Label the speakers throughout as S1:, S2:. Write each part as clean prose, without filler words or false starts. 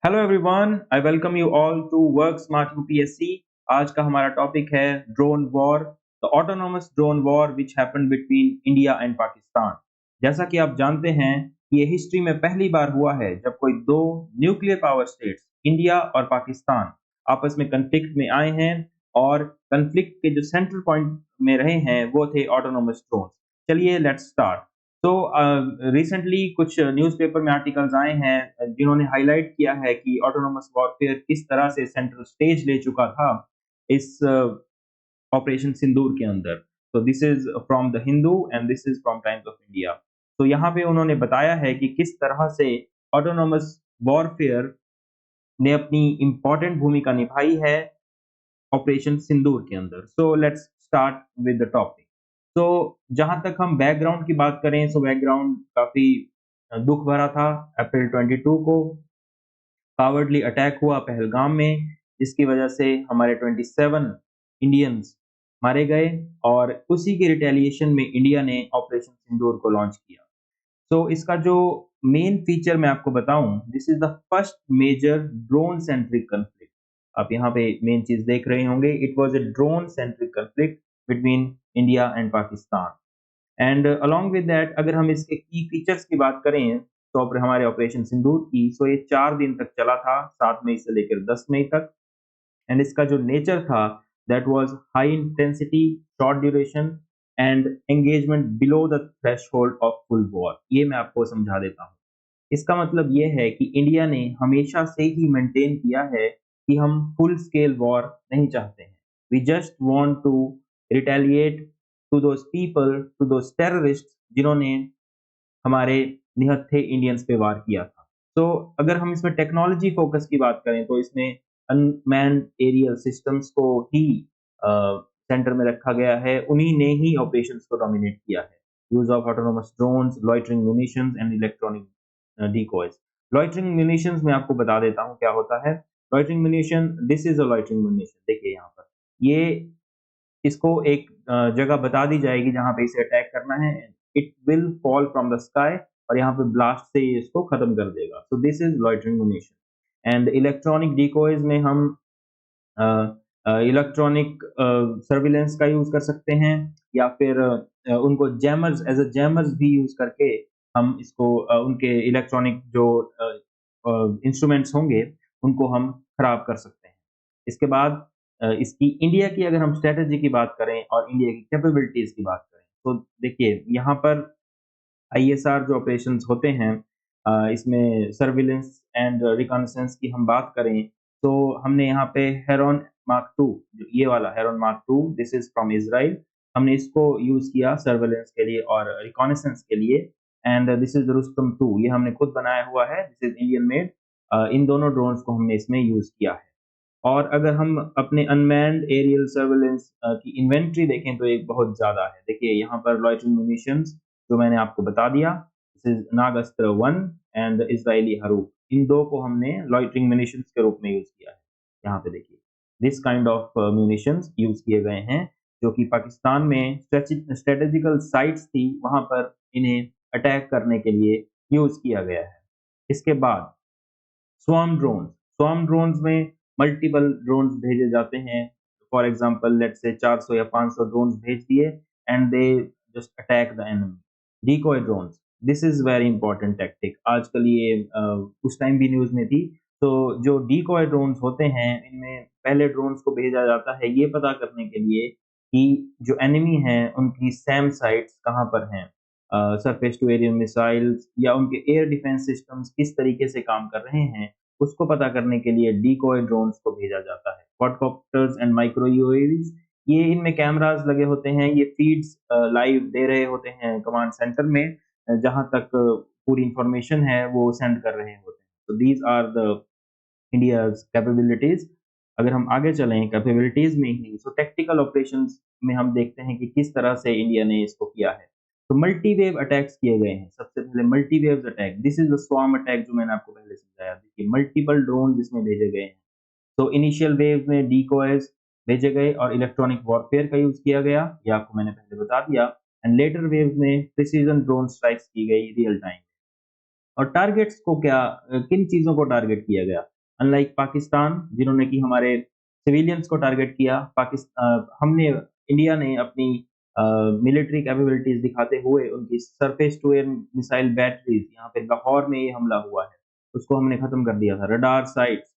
S1: Hello everyone, I welcome you all to work smart UPSC. आज का हमारा topic है drone war, the autonomous drone war which happened between India and Pakistan. जैसा कि आप जानते हैं, ये हिस्ट्री में पहली बार हुआ है जब कोई दो न्यूक्लियर पावर स्टेट्स इंडिया और पाकिस्तान आपस में कन्फ्लिक्ट में आए हैं, और कन्फ्लिक्ट के जो सेंट्रल पॉइंट में रहे हैं वो थे ऑटोनोमस ड्रोन। चलिए लेट्स स्टार्ट। तो रिसेंटली कुछ न्यूज़पेपर में आर्टिकल्स आए हैं जिन्होंने हाईलाइट किया है कि ऑटोनोमस वॉरफेयर किस तरह से सेंट्रल स्टेज ले चुका था इस ऑपरेशन सिंदूर के अंदर। तो this is from the Hindu and this is from times of India. तो यहाँ पे उन्होंने बताया है कि किस तरह से ऑटोनोमस वॉरफेयर ने अपनी इम्पोर्टेंट भूमिका निभाई है ऑपरेशन सिंदूर के अंदर। So let's start with the topic. तो जहां तक हम बैकग्राउंड की बात करें, सो बैकग्राउंड काफी दुख भरा था। अप्रैल 22 को कावर्डली अटैक हुआ पहलगाम में, जिसकी वजह से हमारे 27 इंडियंस मारे गए, और उसी के रिटेलिएशन में इंडिया ने ऑपरेशन सिंदूर को लॉन्च किया। तो इसका जो मेन फीचर मैं आपको बताऊं, this is the first major drone centric conflict. आप यहाँ पे मेन चीज देख रहे होंगे, it was a drone centric conflict between India and Pakistan. And along with that, अगर हम इसके की फीचर्स की बात करें, तो हमारे ऑपरेशन सिंदूर की, सो ये 4 दिन तक चला था, 7 मई से लेकर 10 मई तक। एंड इसका जो नेचर था, that was high intensity, short duration and engagement below the threshold of full war. ये मैं आपको समझा देता हूँ। इसका मतलब ये है कि इंडिया ने हमेशा से ही मेंटेन किया है कि हम फुल स्केल वॉर नहीं चाहते हैं। We just want to retaliate to those people, to those terrorist जिन्होंने हमारे निहत्थे इंडियंस पे वार किया था। तो अगर हम इसमें टेक्नोलॉजी फोकस की बात करें, तो इसमें अनमैन्ड एरियल सिस्टम्स को ही सेंटर में रखा गया है। उन्हीं ने ही ऑपरेशंस को डोमिनेट किया है। Use of autonomous drones, loitering munitions and electronic decoys. Loitering munitions मैं आपको बता देता हूँ क्या होता है। Loitering munition, this is a loitering munition. देखिए यहाँ पर ये, इसको एक जगह बता दी जाएगी जहाँ पे इसे अटैक करना है। It will fall from the sky, और यहाँ पे ब्लास्ट से ये इसको खत्म कर देगा। So this is loitering munition. And electronic decoys में हम इलेक्ट्रॉनिक सर्विलेंस का यूज कर सकते हैं, या फिर उनको जैमर्स, एज अ जैमर्स भी यूज करके हम इसको उनके इलेक्ट्रॉनिक जो इंस्ट्रूमेंट्स होंगे उनको हम खराब कर सकते हैं। इसके बाद इसकी इंडिया की अगर हम स्ट्रेटजी की बात करें और इंडिया की कैपेबिलिटीज की बात करें, तो देखिए यहाँ पर आईएसआर जो ऑपरेशंस होते हैं, इसमें सर्विलेंस एंड रिकॉन्नाissance की हम बात करें, तो हमने यहाँ पे हेरॉन मार्क 2, जो ये वाला heron mark 2, this is from Israel. हमने इसको यूज किया सर्विलेंस के लिए और रिकॉन्नाissance के लिए। एंड दिस इज रुस्तम 2, ये हमने खुद बनाया हुआ है, दिस इज इंडियन मेड। इन दोनों ड्रोन्स को हमने इसमें यूज किया है। और अगर हम अपने अनमैन्ड एरियल सर्विलेंस की इन्वेंट्री देखें, तो एक बहुत ज़्यादा है। देखिए यहाँ पर लॉइटरिंग म्यूनिशंस जो मैंने आपको बता दिया, this is Nagastra 1 and Israeli Harop. इन दो को हमने लॉइटरिंग म्यूनिशंस के रूप में यूज किया है। यहाँ पे देखिए this kind of munitions use किए गए हैं, जो कि पाकिस्तान में स्ट्रेटेजिकल साइट्स थी, वहां पर इन्हें अटैक करने के लिए यूज किया गया है। इसके बाद स्वार्म ड्रोन्स में मल्टीपल ड्रोन्स भेजे जाते हैं। फॉर एग्जांपल लेट्स से 400 या 500 ड्रोन्स भेज दिए, and they just attack the enemy. Decoy drones, this is very important tactic. आजकल ये उस टाइम भी न्यूज में थी। तो जो डिकॉय ड्रोन्स होते हैं, इनमें पहले ड्रोन्स को भेजा जाता है ये पता करने के लिए कि जो एनिमी है उनकी सैम साइट्स कहाँ पर हैं, सरफेस टू एरियर मिसाइल्स या उनके एयर डिफेंस सिस्टम्स किस तरीके से काम कर रहे हैं, उसको पता करने के लिए डिकॉय ड्रोन्स को भेजा जाता है। क्वाडकॉप्टर्स एंड माइक्रो यूएवीज, ये इनमें कैमरास लगे होते हैं, ये फीड्स लाइव दे रहे होते हैं कमांड सेंटर में, जहां तक पूरी इंफॉर्मेशन है वो सेंड कर रहे होते हैं। तो these are the India's capabilities. अगर हम आगे चलें कैपेबिलिटीज में ही, सो टैक्टिकल ऑपरेशंस में हम देखते हैं कि किस तरह से इंडिया ने इसको किया है। तो मल्टी वेव अटैक्स किए गए हैं। सबसे पहले multi wave attack, this is the swarm attack जो मैंने आपको पहले समझाया। देखिए मल्टीपल ड्रोन जिसमें भेजे गए हैं। तो इनिशियल वेव में डिकॉयज भेजे गए और इलेक्ट्रॉनिक वॉरफेयर का यूज किया गया, ये आपको मैंने पहले बता दिया। एंड लेटर वेव में प्रिसीजन ड्रोन स्ट्राइक्स की गई रियल टाइम। और टारगेट्स को क्या, किन चीजों को टारगेट किया गया, अनलाइक पाकिस्तान जिन्होंने कि हमारे सिविलियंस को टारगेट किया, हमने इंडिया ने अपनी मिलिट्री कैपेबिलिटीज दिखाते हुए उनकी surface to air missile batteries, यहाँ पे लाहौर में ये हमला हुआ है, उसको हमने खत्म कर दिया था। Radar sites,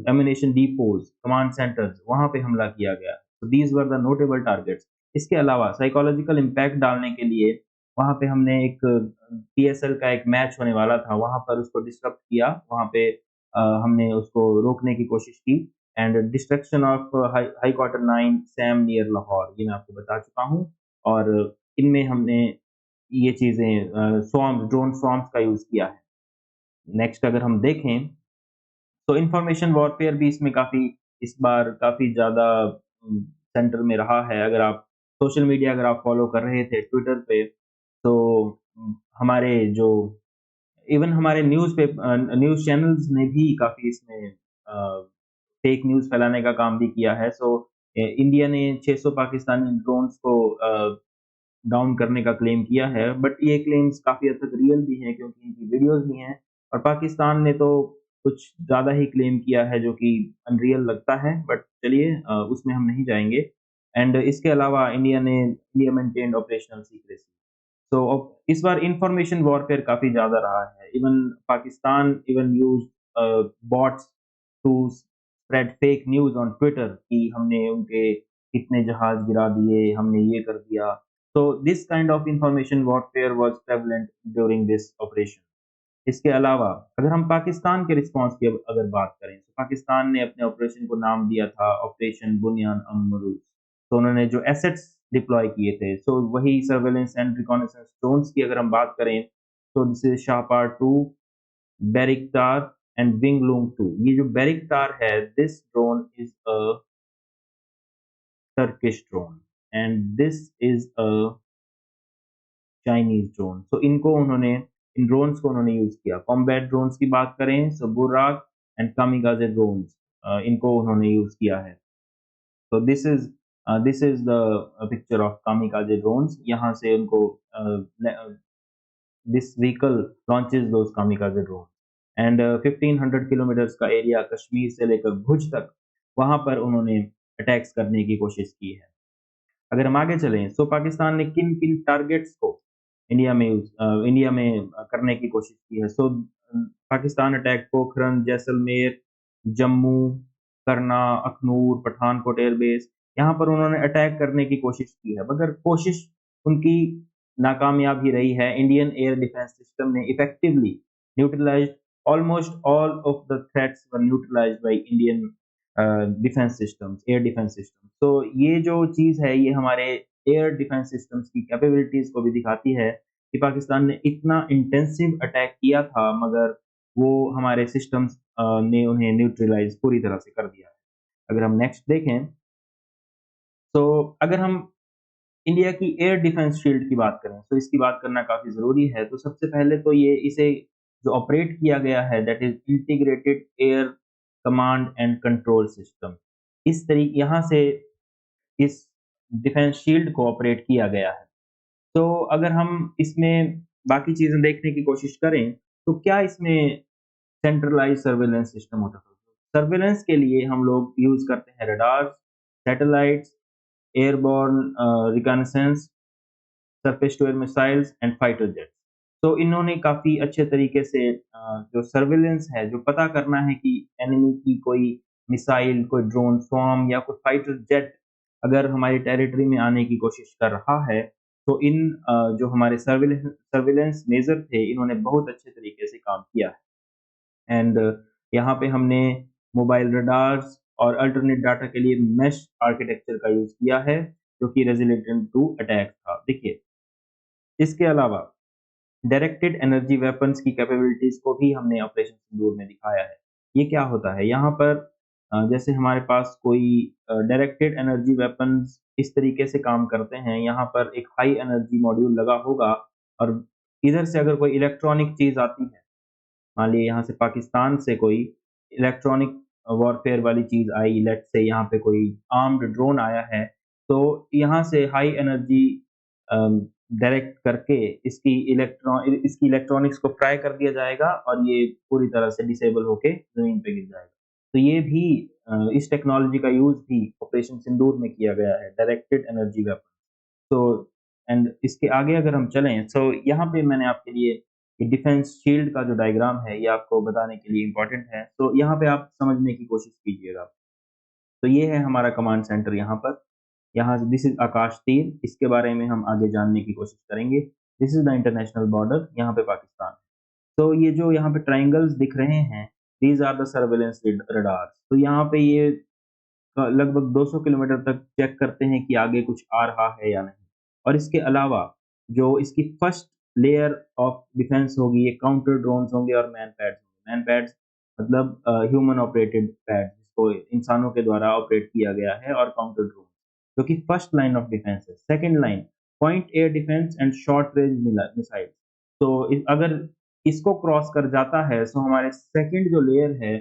S1: ammunition depots, command centres, वहां पे हमला किया गया। तो these were the notable targets. इसके अलावा साइकोलॉजिकल इम्पैक्ट डालने के लिए वहां पे हमने एक पीएसएल का एक मैच होने वाला था, वहां पर उसको डिस्टर्ब किया, वहां पे हमने उसको रोकने की कोशिश की। And destruction of high quarter 9 Sam near Lahore, ये मैं आपको बता चुका हूँ। और इनमें हमने ये चीजें स्वॉर्म्स, ड्रोन स्वॉर्म्स का यूज किया है। नेक्स्ट अगर हम देखें तो इंफॉर्मेशन वॉरफेयर भी इसमें काफ़ी, इस बार काफ़ी ज़्यादा सेंटर में रहा है। अगर आप सोशल मीडिया अगर आप फॉलो कर रहे थे ट्विटर पे, तो हमारे जो इवन हमारे न्यूज़ चैनल्स ने भी काफ़ी इसमें फेक न्यूज़ फैलाने का काम भी किया है। सो इंडिया ने 600 पाकिस्तानी ड्रोन्स को डाउन करने का क्लेम किया है, बट ये क्लेम्स काफ़ी हद तक रियल भी हैं क्योंकि इनकी वीडियोज़ भी हैं। और पाकिस्तान ने तो कुछ ज़्यादा ही क्लेम किया है जो कि अनरियल लगता है, बट चलिए उसमें हम नहीं जाएँगे। एंड इसके अलावा इंडिया मेंटेन्ड ऑपरेशनल सीक्रेसी। तो अब इस बार इंफॉर्मेशन वॉरफेयर काफ़ी ज़्यादा रहा है। Even Pakistan even used bots to spread fake news on Twitter कि हमने उनके इतने जहाज़ गिरा दिए, हमने ये कर दिया। So this kind of information warfare was prevalent during this operation. इसके अलावा अगर हम पाकिस्तान के रिस्पॉन्स की अगर बात करें, तो पाकिस्तान ने अपने ऑपरेशन को नाम दिया था ऑपरेशन बुनियान अमरूज। तो उन्होंने जो एसेट्स डिप्लॉय किए थे, सो वही सर्वेलेंस एंड रिकॉनेसेंस ड्रोन्स की अगर हम बात करें, तो दिस इज शाहपार 2, बेरिकटार एंड विंगलूंग 2। ये जो बेरिकटार है, this drone is a Turkish drone and this is a Chinese drone. तो इन ड्रोन्स को उन्होंने यूज किया। कॉम्बैट ड्रोन्स की बात करें, सो बुर्राक एंड कामिकाजे ड्रोन्स, इनको उन्होंने यूज किया है। तो this is the picture of kamikaze drones. यहाँ से उनको this vehicle launches those kamikaze drone and 1500 kilometres का एरिया कश्मीर से लेकर भुज तक, वहां पर उन्होंने अटैक्स करने की कोशिश की है। अगर हम आगे चलें, तो पाकिस्तान ने किन-किन टारगेट्स को इंडिया में करने की कोशिश की है। सो पाकिस्तान अटैक पोखरन, जैसलमेर, जम्मू, करना, अखनूर, पठानकोट एयरबेस, यहाँ पर उन्होंने अटैक करने की कोशिश की है, मगर कोशिश उनकी नाकामयाब ही रही है। इंडियन एयर डिफेंस सिस्टम ने effectively neutralised almost all of the threats were neutralised by Indian defence systems, air defence system. तो ये जो चीज़ है, ये हमारे एयर डिफेंस सिस्टम्स की कैपेबिलिटीज़ को भी दिखाती है कि पाकिस्तान ने इतना इंटेंसिव अटैक किया था, मगर वो हमारे सिस्टम्स ने उन्हें न्यूट्रलाइज़ पूरी तरह से कर दिया है। अगर हम नेक्स्ट देखें, तो अगर हम इंडिया की एयर डिफेंस शील्ड की बात करें, तो इसकी बात करना काफ़ी ज़रूरी है। तो सबसे पहले तो ये इसे जो ऑपरेट किया गया है, that is integrated air command and control system. इस तरीके यहाँ से इस डिफेंस शील्ड को ऑपरेट किया गया है। तो अगर हम इसमें बाकी चीज़ें देखने की कोशिश करें, तो क्या इसमें सेंट्रलाइज़्ड सर्वेलेंस सिस्टम होता है? सर्वेलेंस के लिए हम लोग यूज़ करते हैं radars, satellites, airborne reconnaissance, surface to air missiles and fighter jets. तो इन्होंने काफ़ी अच्छे तरीके से जो सर्वेलेंस है, जो पता करना है कि एनिमी की कोई मिसाइल, कोई ड्रोन स्वॉर्म या कोई फाइटर जेट अगर हमारी टेरिटरी में आने की कोशिश कर रहा है, तो जो हमारे सर्वेलेंस मेजर थे, इन्होंने बहुत अच्छे तरीके से काम किया है। एंड यहाँ पे हमने मोबाइल रडार्स और अल्टरनेट डाटा के लिए मेश आर्किटेक्चर का यूज़ किया है, जो कि रेज़िलिएंट टू अटैक था। देखिए, इसके अलावा डायरेक्टेड एनर्जी वेपन्स की कैपेबिलिटीज़ को भी हमने ऑपरेशन सिंदूर में दिखाया है। ये क्या होता है? यहाँ पर जैसे हमारे पास कोई डायरेक्टेड एनर्जी वेपन्स इस तरीके से काम करते हैं, यहाँ पर एक हाई एनर्जी मॉड्यूल लगा होगा और इधर से अगर कोई इलेक्ट्रॉनिक चीज़ आती है, मान लीजिए यहाँ से पाकिस्तान से कोई इलेक्ट्रॉनिक वॉरफेयर वाली चीज़ आई, लेट्स से यहाँ पे कोई आर्म्ड ड्रोन आया है, तो यहाँ से हाई एनर्जी डायरेक्ट करके इसकी इलेक्ट्रॉनिक्स को फ्राई कर दिया जाएगा और ये पूरी तरह से डिसेबल होके ज़मीन पे गिर जाएगा। तो ये भी इस टेक्नोलॉजी का यूज़ भी ऑपरेशन सिंदूर में किया गया है, डायरेक्टेड एनर्जी वेपन। तो एंड इसके आगे अगर हम चलें, सो यहाँ पे मैंने आपके लिए ये डिफेंस शील्ड का जो डायग्राम है, ये आपको बताने के लिए इम्पोर्टेंट है। तो यहाँ पे आप समझने की कोशिश कीजिएगा। तो ये है हमारा कमांड सेंटर यहाँ पर। यहाँ से दिस इज़ आकाश तीर, इसके बारे में हम आगे जानने की कोशिश करेंगे। This is the international border, यहाँ पे पाकिस्तान। तो ये जो यहाँ पे ट्रायंगल्स दिख रहे हैं, these are the surveillance radars. तो यहाँ पे ये लगभग 200 किलोमीटर तक चेक करते हैं कि आगे कुछ आ रहा है या नहीं। और इसके अलावा जो इसकी फर्स्ट लेयर ऑफ डिफेंस होगी, ये काउंटर ड्रोन्स होंगे और मैन पैड्स होंगे। मैन पैड्स मतलब ह्यूमन ऑपरेटेड पैड, जिसको इंसानों के द्वारा ऑपरेट किया गया है, और काउंटर ड्रोन, जो कि फर्स्ट लाइन ऑफ डिफेंस है। Second line point air defence and short range missile. तो अगर इसको क्रॉस कर जाता है, तो हमारे सेकंड जो लेयर है,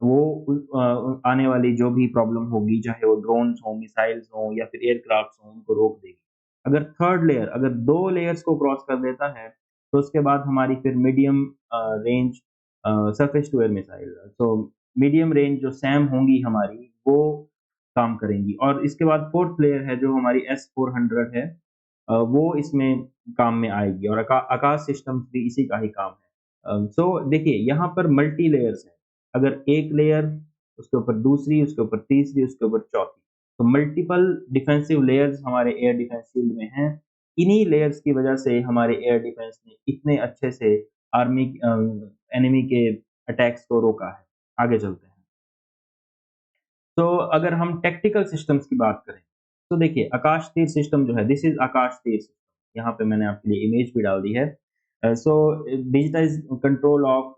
S1: वो आने वाली जो भी प्रॉब्लम होगी, चाहे वो ड्रोन्स हों, मिसाइल्स हों या फिर एयरक्राफ्ट्स हों, उनको रोक देगी। अगर थर्ड लेयर, अगर 2 लेयर्स को क्रॉस कर देता है, तो उसके बाद हमारी फिर medium range surface to air missile, तो मीडियम रेंज जो सैम होंगी हमारी, वो काम करेंगी। और इसके बाद फोर्थ लेयर है जो हमारी S-400 है, वो इसमें काम में आएगी, और आकाश सिस्टम्स भी इसी का ही काम है। सो देखिए यहाँ पर मल्टी लेयर्स हैं। अगर एक लेयर, उसके ऊपर दूसरी, उसके ऊपर तीसरी, उसके ऊपर चौथी, तो मल्टीपल डिफेंसिव लेयर्स हमारे एयर डिफेंस शील्ड में हैं। इन्हीं लेयर्स की वजह से हमारे एयर डिफेंस ने इतने अच्छे से आर्मी एनिमी के अटैक्स को रोका है। आगे चलते हैं। तो अगर हम टैक्टिकल सिस्टम्स की बात करें, तो देखिए आकाश तीर सिस्टम जो है, दिस इज आकाश तीर सिस्टम। यहाँ पे मैंने आपके लिए इमेज भी डाल दी है। So digitise control of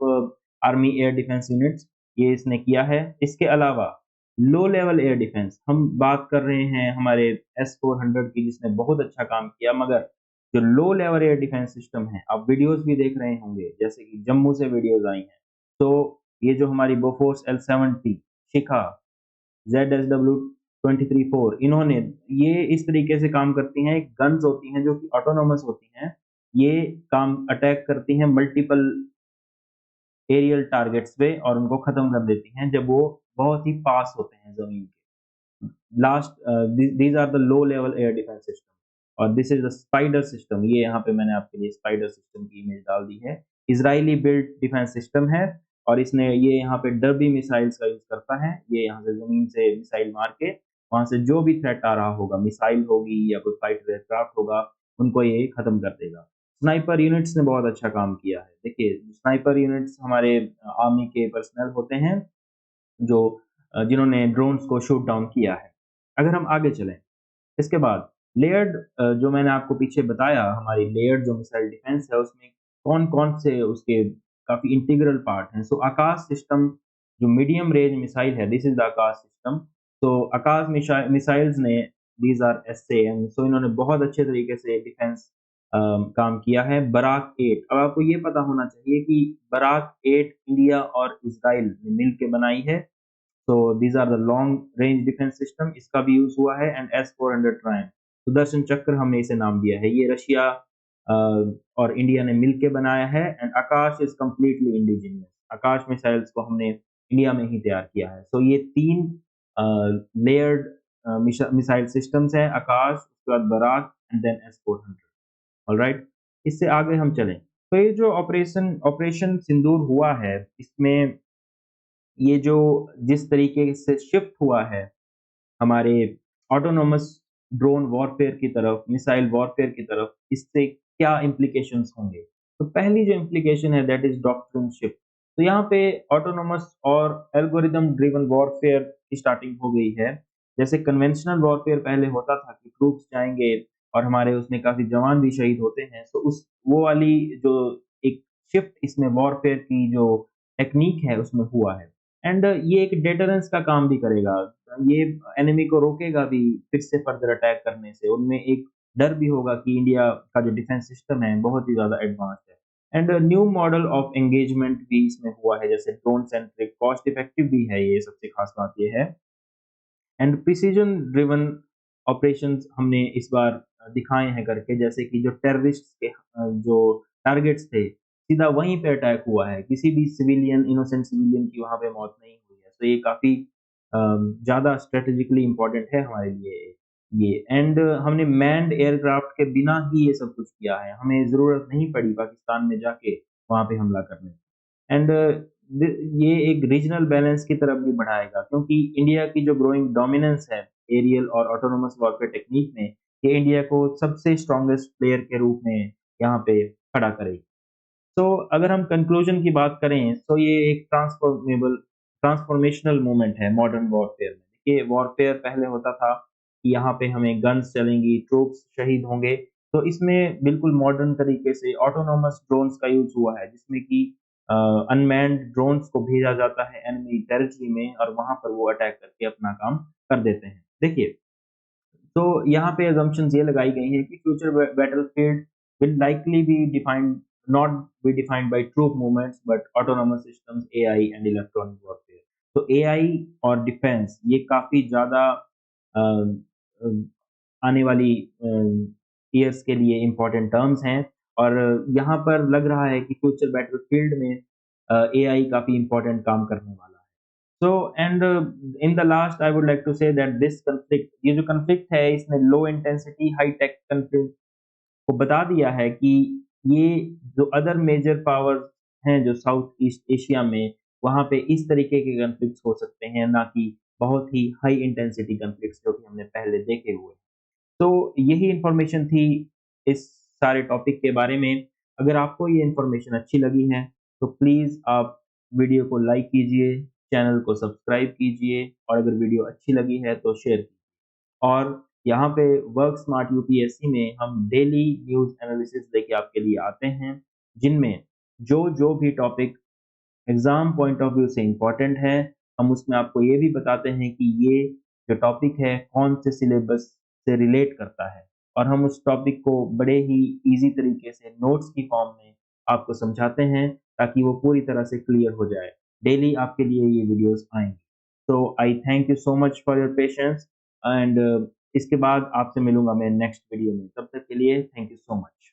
S1: army air defence units, ये इसने किया है। इसके अलावा लो लेवल एयर डिफेंस, हम बात कर रहे हैं हमारे S-400 की, जिसने बहुत अच्छा काम किया। मगर जो लो लेवल एयर डिफेंस सिस्टम है, आप वीडियोस भी देख रहे होंगे, जैसे कि जम्मू से वीडियोस आई हैं। तो ये जो हमारी बोफोर्स L-70, शिखा, ZSW-23-4, इन्होंने ये इस तरीके से काम करती हैं। गन्स होती हैं जो कि ऑटोनोमस होती हैं। ये काम अटैक करती हैं मल्टीपल एरियल टारगेट्स पे, और उनको खत्म कर देती हैं जब वो बहुत ही पास होते हैं ज़मीन के। Last these are the low level air defence system, और this is the spider system. ये यहाँ पे मैंने आपके लिए स्पाइडर सिस्टम की इमेज डाल दी है। इजरायली बिल्ट डिफेंस सिस्टम है, और इसने ये यहाँ पे डर्बी मिसाइल्स का यूज करता है। ये यहाँ से जमीन से मिसाइल मार के वहां से जो भी थ्रेट आ रहा होगा, मिसाइल होगी या कोई फाइटर एयरक्राफ्ट होगा, उनको ये खत्म कर देगा। स्नाइपर यूनिट्स ने बहुत अच्छा काम किया है। देखिए स्नाइपर यूनिट्स हमारे आर्मी के पर्सनल होते हैं, जो जिन्होंने ड्रोन्स को शूट डाउन किया है। अगर हम आगे चलें, इसके बाद लेयर्ड, जो मैंने आपको पीछे बताया, हमारी लेयर्ड जो मिसाइल डिफेंस है, उसमें कौन-कौन से उसके काफ़ी इंटीग्रल पार्ट हैं। सो आकाश सिस्टम जो मीडियम रेंज मिसाइल है, this is the Akash system. तो आकाश मिसाइल्स ने, दीज़ आर एसएएम, सो इन्होंने बहुत अच्छे तरीके से डिफेंस काम किया है। बराक 8, अब आपको ये पता होना चाहिए कि बराक 8 इंडिया और इज़राइल ने मिल के बनाई है। So these are the long range defense system, इसका भी यूज हुआ है। एंड S-400 ट्रायन, सुदर्शन चक्र हमने इसे नाम दिया है। ये रशिया और इंडिया ने मिलके बनाया है। And Akash is completely indigenous, Akash missiles को हमने इंडिया में ही तैयार किया है। सो ये 3 लेयर्ड मिसाइल सिस्टम्स हैं, आकाश, उसके बाद Barack, and then S-400। Alright, इससे आगे हम चलें, तो ये जो ऑपरेशन ऑपरेशन सिंदूर हुआ है, इसमें ये जो जिस तरीके से शिफ्ट हुआ है हमारे ऑटोनोमस ड्रोन वॉरफेयर की तरफ, मिसाइल वॉरफेयर की तरफ, इससे क्या इम्प्लीकेशंस होंगे? तो पहली जो इम्प्लीकेशन है, दैट इज़ डॉक्ट्रिन शिफ्ट। तो यहाँ पे ऑटोनोमस और एल्गोरिदम ड्रिवन वॉरफेयर की स्टार्टिंग हो गई है। जैसे कन्वेंशनल वॉरफेयर पहले होता था कि ट्रूप्स जाएँगे और हमारे उसमें काफ़ी जवान भी शहीद होते हैं। तो उस वो वाली जो एक शिफ्ट इसमें वॉरफेयर की जो टेक्नीक है उसमें हुआ है। एंड ये एक डेटरेंस का काम भी करेगा। ये एनिमी को रोकेगा भी फिर से फर्दर अटैक करने से। उनमें एक डर भी होगा कि इंडिया का जो डिफेंस सिस्टम है बहुत ही ज़्यादा एडवांस्ड है। And new model of engagement भी इसमें हुआ है, जैसे ड्रोन सेंट्रिक, कॉस्ट इफेक्टिव भी है ये, सबसे खास बात ये है। एंड प्रिसीजन ड्रिवन ऑपरेशंस हमने इस बार दिखाए हैं करके, जैसे कि जो टेररिस्ट के जो टारगेट्स थे, सीधा वहीं पे अटैक हुआ है, किसी भी सिविलियन, इनोसेंट सिविलियन की वहाँ पे मौत नहीं हुई है। तो ये काफ़ी ज़्यादा स्ट्रैटेजिकली इम्पोर्टेंट है हमारे लिए ये। एंड हमने मैन्ड एयरक्राफ्ट के बिना ही ये सब कुछ किया है, हमें ज़रूरत नहीं पड़ी पाकिस्तान में जाके वहाँ पे हमला करने की। एंड ये एक रीजनल बैलेंस की तरफ भी बढ़ाएगा, क्योंकि इंडिया की जो ग्रोइंग डोमिनेंस है एरियल और ऑटोनोमस वॉरफेयर टेक्निक में, ये इंडिया को सबसे स्ट्रॉन्गेस्ट प्लेयर के रूप में यहाँ पे खड़ा करेगी। तो अगर हम कंक्लूजन की बात करें, तो ये एक ट्रांसफॉर्मेशनल मूवमेंट है मॉडर्न वॉरफेयर में। देखिए, वॉरफेयर पहले होता था कि यहाँ पे हमें गन्स चलेंगी, ट्रूप्स शहीद होंगे, तो इसमें बिल्कुल मॉडर्न तरीके से ऑटोनोमस ड्रोन्स का यूज़ हुआ है, जिसमें कि अनमैन्ड ड्रोन्स को भेजा जाता है एनिमी टेरिटरी में और वहाँ पर वो अटैक करके अपना काम कर देते हैं। देखिए, तो यहाँ पे assumptions ये लगाई गई हैं कि future battlefield will likely be defined not be defined by troop movements but autonomous systems, AI and electronic warfare। तो AI और डिफेंस ये काफ़ी ज़्यादा अ, अ, आने वाली ईयर्स के लिए इम्पोर्टेंट टर्म्स हैं, और यहाँ पर लग रहा है कि फ्यूचर बैटलफील्ड में AI काफ़ी इम्पोर्टेंट काम करने वाला है। So and in the last I would like to say that this conflict, ये जो conflict है, इसने low intensity high tech conflict को बता दिया है कि ये जो अदर मेजर पावर्स हैं जो साउथ ईस्ट एशिया में, वहाँ पे इस तरीके के कॉन्फ्लिक्ट्स हो सकते हैं, ना कि बहुत ही हाई इंटेंसिटी कॉन्फ्लिक्ट्स जो कि हमने पहले देखे हुए हैं। तो यही इन्फॉर्मेशन थी इस सारे टॉपिक के बारे में। अगर आपको ये इन्फॉर्मेशन अच्छी लगी है, तो प्लीज़ आप वीडियो को लाइक कीजिए, चैनल को सब्सक्राइब कीजिए, और अगर वीडियो अच्छी लगी है तो शेयर कीजिए। और यहाँ पे वर्क स्मार्ट यूपीएससी में हम डेली न्यूज़ एनालिसिस लेके आपके लिए आते हैं, जिनमें जो भी topic exam point of view से इम्पोर्टेंट है, हम उसमें आपको ये भी बताते हैं कि ये जो टॉपिक है, कौन से सिलेबस से रिलेट करता है, और हम उस टॉपिक को बड़े ही ईज़ी तरीके से नोट्स की फॉर्म में आपको समझाते हैं, ताकि वो पूरी तरह से क्लियर हो जाए। डेली आपके लिए ये वीडियोज़ आएँगी। तो आई thank you so much for your patience, and इसके बाद आपसे मिलूँगा मैं नेक्स्ट वीडियो में। तब तक के लिए थैंक यू सो मच।